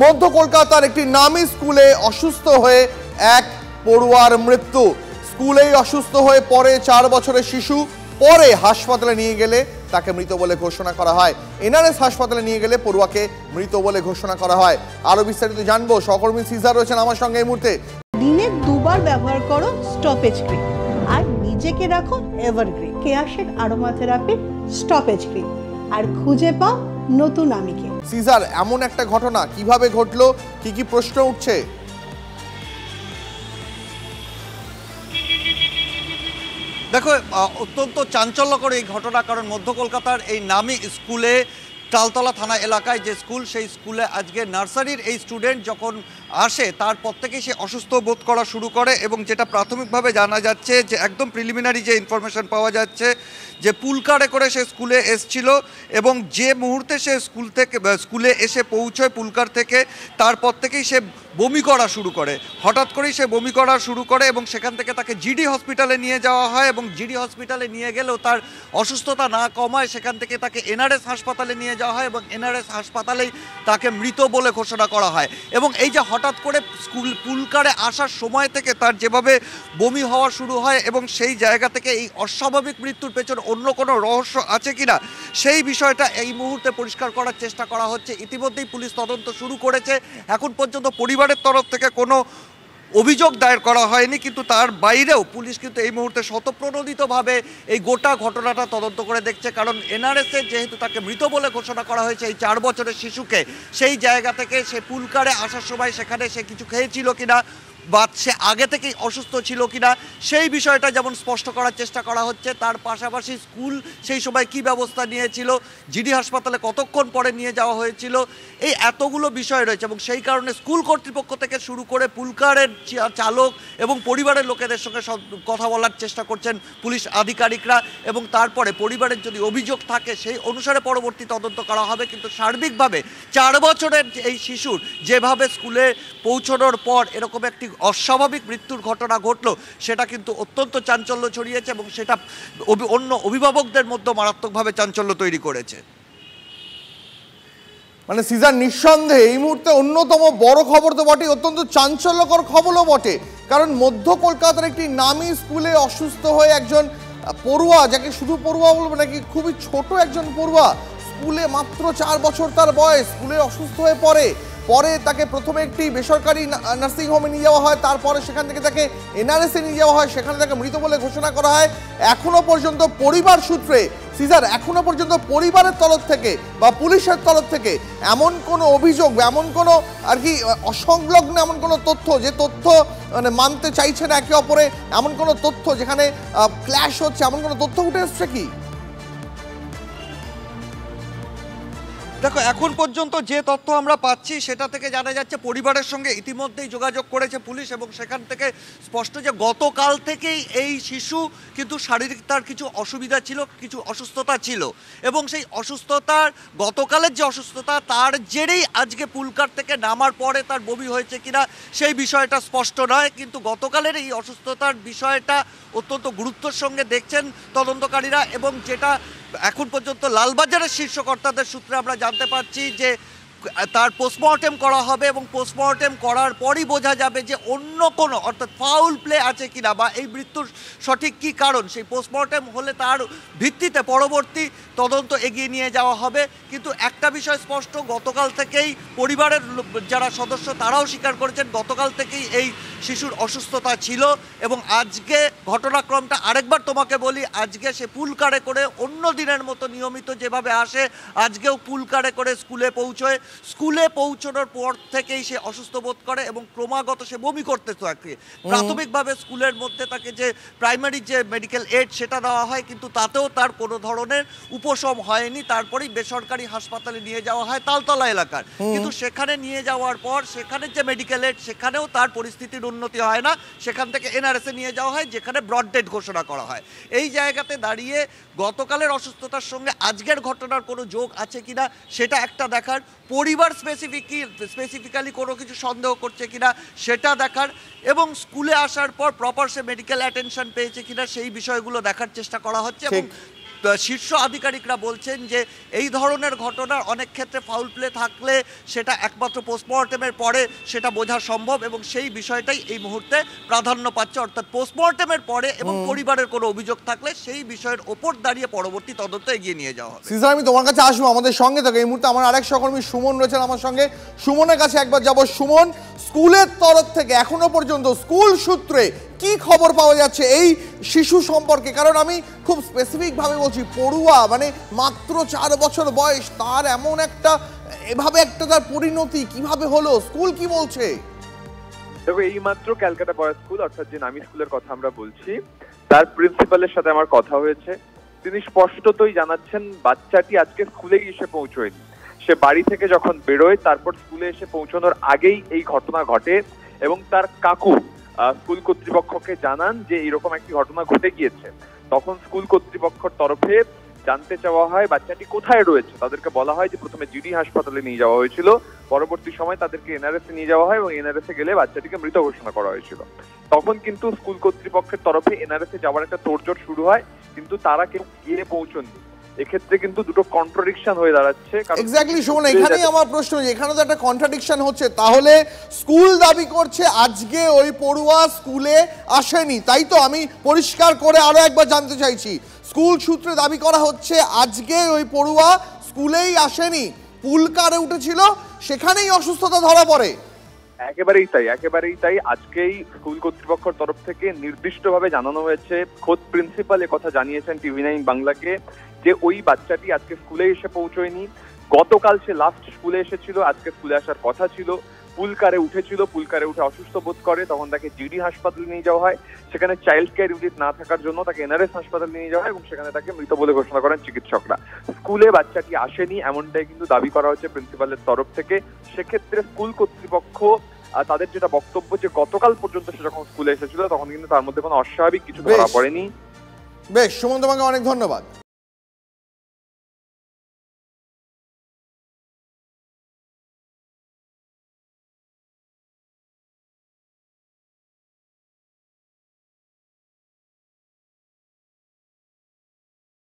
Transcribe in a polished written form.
মধ্য কলকাতার একটি নামী স্কুলে অসুস্থ হয়ে এক পড়ুয়ার মৃত্যু। স্কুলেই অসুস্থ হয়ে পরে 4 বছরের শিশু, পরে হাসপাতালে নিয়ে গেলে তাকে মৃত বলে ঘোষণা করা হয়। এনআরএস হাসপাতালে নিয়ে গেলে পড়ুয়াকে মৃত বলে ঘোষণা করা হয়। আরো বিস্তারিত জানবো, সহকর্মী সিজার রয়েছেন আমার সঙ্গে এই মুহূর্তে। দিনে 2 বার ব্যবহার করো স্টপেজ ক্রিম আর নিজেকে রাখো evergreen Keya Seth aromatherapy stoppage cream, আর খুঁজে পাও নতুন আমিকে। সিজার, এমন একটা ঘটনা কিভাবে ঘটলো, কি কি প্রশ্ন উঠছে? দেখো, অত্যন্ত চাঞ্চল্যকর এই ঘটনা, কারণ মধ্য কলকাতার এই নামী স্কুলে তালতলা থানা এলাকায় যে স্কুল, সেই স্কুলে আজকে নার্সারির এই স্টুডেন্ট যখন আসে তারপর থেকেই সে অসুস্থ বোধ করা শুরু করে, এবং যেটা প্রাথমিকভাবে জানা যাচ্ছে যে একদম প্রিলিমিনারি যে ইনফরমেশন পাওয়া যাচ্ছে যে পুলকারে করে সে স্কুলে এসছিল, এবং যে মুহূর্তে সে স্কুলে এসে পৌঁছয় পুলকার থেকে, তারপর থেকেই সে বমি করা শুরু করে। হঠাৎ করেই সে বমি করা শুরু করে এবং সেখান থেকে তাকে জিডি হসপিটালে নিয়ে যাওয়া হয়, এবং জিডি হসপিটালে নিয়ে গেলেও তার অসুস্থতা না কমায় সেখান থেকে তাকে এনআরএস হাসপাতালে নিয়ে যাওয়া হয়, এবং এনআরএস হাসপাতালেই তাকে মৃত বলে ঘোষণা করা হয়। এবং এই যে হঠাৎ করে পুলকারে আসার সময় থেকে তার যেভাবে বমি হওয়া শুরু হয়, এবং সেই জায়গা থেকে এই অস্বাভাবিক মৃত্যুর পেছনে অন্য কোনো রহস্য আছে কিনা সেই বিষয়টা এই মুহূর্তে পরিষ্কার করার চেষ্টা করা হচ্ছে। ইতিমধ্যেই পুলিশ তদন্ত শুরু করেছে। এখন পর্যন্ত পরিবারের তরফ থেকে কোনো অভিযোগ দায়ের করা হয়নি, কিন্তু তার বাইরেও পুলিশ কিন্তু এই মুহূর্তে স্বতঃপ্রণোদিতভাবে এই গোটা ঘটনাটা তদন্ত করে দেখছে। কারণ এনআরএসে যেহেতু তাকে মৃত বলে ঘোষণা করা হয়েছে এই 4 বছরের শিশুকে, সেই জায়গা থেকে সে পুলকারে আসার সময় সেখানে সে কিছু খেয়েছিল কিনা বা সে আগে থেকেই অসুস্থ ছিল কিনা সেই বিষয়টা যেমন স্পষ্ট করার চেষ্টা করা হচ্ছে। তার পাশাপাশি স্কুল সেই সময় কি ব্যবস্থা নিয়েছিল, জিডি হাসপাতালে কতক্ষণ পরে নিয়ে যাওয়া হয়েছিল, এই এতগুলো বিষয় রয়েছে। এবং সেই কারণে স্কুল কর্তৃপক্ষ থেকে শুরু করে পুলকারের চালক এবং পরিবারের লোকেদের সঙ্গে সব কথা বলার চেষ্টা করছেন পুলিশ আধিকারিকরা, এবং তারপরে পরিবারের যদি অভিযোগ থাকে সেই অনুসারে পরবর্তী তদন্ত করা হবে। কিন্তু সার্বিকভাবে 4 বছরের এই শিশুর যেভাবে স্কুলে পৌঁছানোর পর এরকম একটি অস্বাভাবিক মৃত্যুর ঘটনা ঘটলো, সেটা কিন্তু অত্যন্ত চাঞ্চল্য ছড়িয়েছে, এবং সেটা অন্য অভিভাবকদের মধ্যে মারাত্মকভাবে চাঞ্চল্য তৈরি করেছে। মানে সিজার, নিঃসন্দেহে এই মুহূর্তে অন্যতম বড় খবর তো বটে, অত্যন্ত চাঞ্চল্যকর খবরও বটে। কারণ মধ্য কলকাতার একটি নামী স্কুলে অসুস্থ হয়ে একজন পড়ুয়া, যাকে শুধু পড়ুয়া বলবো নাকি, খুবই ছোট একজন পড়ুয়া, স্কুলে মাত্র 4 বছর তার বয়স, স্কুলে অসুস্থ হয়ে পরে তাকে প্রথমে একটি বেসরকারি নার্সিং হোমে নিয়ে যাওয়া হয়, তারপরে সেখান থেকে তাকে এনআরএসে নিয়ে যাওয়া হয়, সেখানে তাকে মৃত বলে ঘোষণা করা হয়। এখনো পর্যন্ত পরিবার সূত্রে সিজার, এখনো পর্যন্ত পরিবারের তরফ থেকে বা পুলিশের তরফ থেকে এমন কোনো অভিযোগ, এমন কোনো আর কি অসংলগ্ন এমন কোনো তথ্য, যে তথ্য মানে মানতে চাইছে না একে অপরে, এমন কোনো তথ্য যেখানে ক্ল্যাশ হচ্ছে, এমন কোনো তথ্য উঠে এসছে কি? দেখো, এখন পর্যন্ত যে তথ্য আমরা পাচ্ছি সেটা থেকে জানা যাচ্ছে পরিবারের সঙ্গে ইতিমধ্যেই যোগাযোগ করেছে পুলিশ, এবং সেখান থেকে স্পষ্ট যে গতকাল থেকেই এই শিশু কিন্তু শারীরিক তার কিছু অসুবিধা ছিল, কিছু অসুস্থতা ছিল, এবং সেই অসুস্থতার গতকালের যে অসুস্থতা তার জেরেই আজকে পুলকার থেকে নামার পরে তার বমি হয়েছে কিনা সেই বিষয়টা স্পষ্ট নয়। কিন্তু গতকালের এই অসুস্থতার বিষয়টা অত্যন্ত গুরুত্বের সঙ্গে দেখছেন তদন্তকারীরা, এবং যেটা এখন পর্যন্ত লালবাজারের শীর্ষ কর্তাদের সূত্রে আমরা জানতে পারছি যে তার পোস্টমর্টেম করা হবে, এবং পোস্টমর্টেম করার পরই বোঝা যাবে যে অন্য কোনো অর্থাৎ ফাউল প্লে আছে কিনা বা এই মৃত্যুর সঠিক কী কারণ। সেই পোস্টমর্টেম হলে তার ভিত্তিতে পরবর্তী তদন্ত এগিয়ে নিয়ে যাওয়া হবে। কিন্তু একটা বিষয় স্পষ্ট, গতকাল থেকেই পরিবারের যারা সদস্য তারাও স্বীকার করেছেন গতকাল থেকেই এই শিশুর অসুস্থতা ছিল, এবং আজকে ঘটনাক্রমটা আরেকবার তোমাকে বলি, আজকে সে পুলকারে করে অন্য দিনের মতো নিয়মিত যেভাবে আসে আজকেও পুলকারে করে স্কুলে পৌঁছয়। স্কুলে পৌঁছানোর পর থেকেই সে অসুস্থ বোধ করে এবং ক্রমাগত সে বমি করতে থাকে। প্রাথমিকভাবে স্কুলের মধ্যে তাকে যে প্রাইমারি যে মেডিকেল এড সেটা দেওয়া হয়, কিন্তু তাতেও তার কোনো ধরনের উপশম হয়নি। তারপরেই বেসরকারি হাসপাতালে নিয়ে যাওয়া হয় তালতলা এলাকার, কিন্তু সেখানে নিয়ে যাওয়ার পর সেখানের যে মেডিকেল এড সেখানেও তার পরিস্থিতির উন্নতি হয় না, সেখান থেকে এনআরএসে নিয়ে যাওয়া হয় যেখানে ব্রড ডেড ঘোষণা করা হয়। এই জায়গাতে দাঁড়িয়ে গতকালের অসুস্থতার সঙ্গে আজকের ঘটনার কোনো যোগ আছে কিনা সেটা একটা দেখার, পরিবার স্পেসিফিক্যালি কোনো কিছু সন্দেহ করছে কিনা সেটা দেখার, এবং স্কুলে আসার পর প্রপার সে মেডিকেল অ্যাটেনশন পেয়েছে কিনা সেই বিষয়গুলো দেখার চেষ্টা করা হচ্ছে। এবং শীর্ষ আধিকারিকরা বলছেন যে এই ধরনের ঘটনার অনেক ক্ষেত্রে ফাউল প্লে থাকলে সেটা একমাত্র পোস্টমর্টেমের পরে সেটা বোঝা সম্ভব, এবং সেই বিষয়টাই এই মুহূর্তে প্রাধান্য পাচ্ছে, অর্থাৎ পোস্টমর্টেমের পরে এবং পরিবারের কোনো অভিযোগ থাকলে সেই বিষয়ের ওপর দাঁড়িয়ে পরবর্তী তদন্ত এগিয়ে নিয়ে যাওয়া হবে। সিজার, আমি তোমার কাছে আসবো, আমাদের সঙ্গে থাকো। এই মুহূর্তে আমার আরেক সহকর্মী সুমন রয়েছেন আমার সঙ্গে। সুমনের কাছে একবার যাব। সুমন, স্কুলের তরফ থেকে এখনো পর্যন্ত স্কুল সূত্রে কি খবর পাওয়া যাচ্ছে এই শিশু সম্পর্কে? কারণ আমি খুব স্পেসিফিক ভাবে বলছি, পড়ুয়া মানে মাত্র 4 বছর বয়স, তার এমন একটা এভাবে একটা তার পরিণতি কিভাবে হলো, স্কুল কি বলছে? দেখো, এই মাত্র ক্যালকাটা বয়েজ স্কুল অর্থাৎ যে নামী স্কুলের কথা আমরা বলছি, তার প্রিন্সিপালের সাথে আমার কথা হয়েছে। তিনি স্পষ্টতই জানাচ্ছেন বাচ্চাটি আজকে স্কুলে এসে পৌঁছয়নি। সে বাড়ি থেকে যখন বেরোয় তারপর স্কুলে এসে পৌঁছানোর আগেই এই ঘটনা ঘটে, এবং তার কাকু স্কুল কর্তৃপক্ষকে জানান যে এরকম একটি ঘটনা ঘটে গিয়েছে। তখন স্কুল কর্তৃপক্ষের তরফে জানতে চাওয়া হয় বাচ্চাটি কোথায় রয়েছে। তাদেরকে বলা হয় যে প্রথমে জিডি হাসপাতালে নিয়ে যাওয়া হয়েছিল, পরবর্তী সময় তাদেরকে এনআরএসে নিয়ে যাওয়া হয় এবং এনআরএসে গেলে বাচ্চাটিকে মৃত ঘোষণা করা হয়েছিল। তখন কিন্তু স্কুল কর্তৃপক্ষের তরফে এনআরএসে যাওয়ার একটা তোড়জোড় শুরু হয়, কিন্তু তারা কেউ গিয়ে পৌঁছননি। এক্ষেত্রে কিন্তু দুটো কন্ট্রাডিকশন হয়ে দাঁড়াচ্ছে। এক্স্যাক্টলি সুমন, এখানেই আমার প্রশ্ন, এখানে তো একটা কন্ট্রাডিকশন হচ্ছে। তাহলে স্কুল দাবি করছে আজকে ওই পড়ুয়া স্কুলে আসেনি, তাই তো? আমি পরিষ্কার করে আরো একবার জানতে চাইছি, স্কুল সূত্রে দাবি করা হচ্ছে আজকে ওই পড়ুয়া স্কুলেই আসেনি, পুলকারে উঠেছিল, সেখানেই অসুস্থতা ধরা পড়ে। একেবারেই তাই। আজকেই স্কুল কর্তৃপক্ষের তরফ থেকে নির্দিষ্টভাবে জানানো হয়েছে, খোদ প্রিন্সিপাল কথা জানিয়েছেন TV9 বাংলাকে, যে ওই বাচ্চাটি আজকে স্কুলে এসে পৌঁছয়নি। গতকাল সে লাস্ট স্কুলে এসেছিল, আজকে স্কুলে আসার কথা ছিল, পুলকারে উঠেছিল, পুলকারে উঠে অসুস্থ বোধ করে, তখন তাকে জিডি হাসপাতালে নিয়ে যাওয়া হয়। সেখানে চাইল্ড কেয়ার ইউনিট না থাকার জন্য তাকে এনআরএস হাসপাতালে নিয়ে যাওয়া হয় এবং সেখানে তাকে মৃত বলে ঘোষণা করেন চিকিৎসকরা। স্কুলে বাচ্চাটি আসেনি এমনটাই কিন্তু দাবি করা হচ্ছে প্রিন্সিপালের তরফ থেকে। সেক্ষেত্রে স্কুল কর্তৃপক্ষ তাদের যেটা বক্তব্য, যে গতকাল পর্যন্ত সে যখন স্কুলে এসেছিল তখন কিন্তু তার মধ্যে কোনো অস্বাভাবিক কিছু ধরা পড়েনি। বেশ সুমন, তোমাকে অনেক ধন্যবাদ।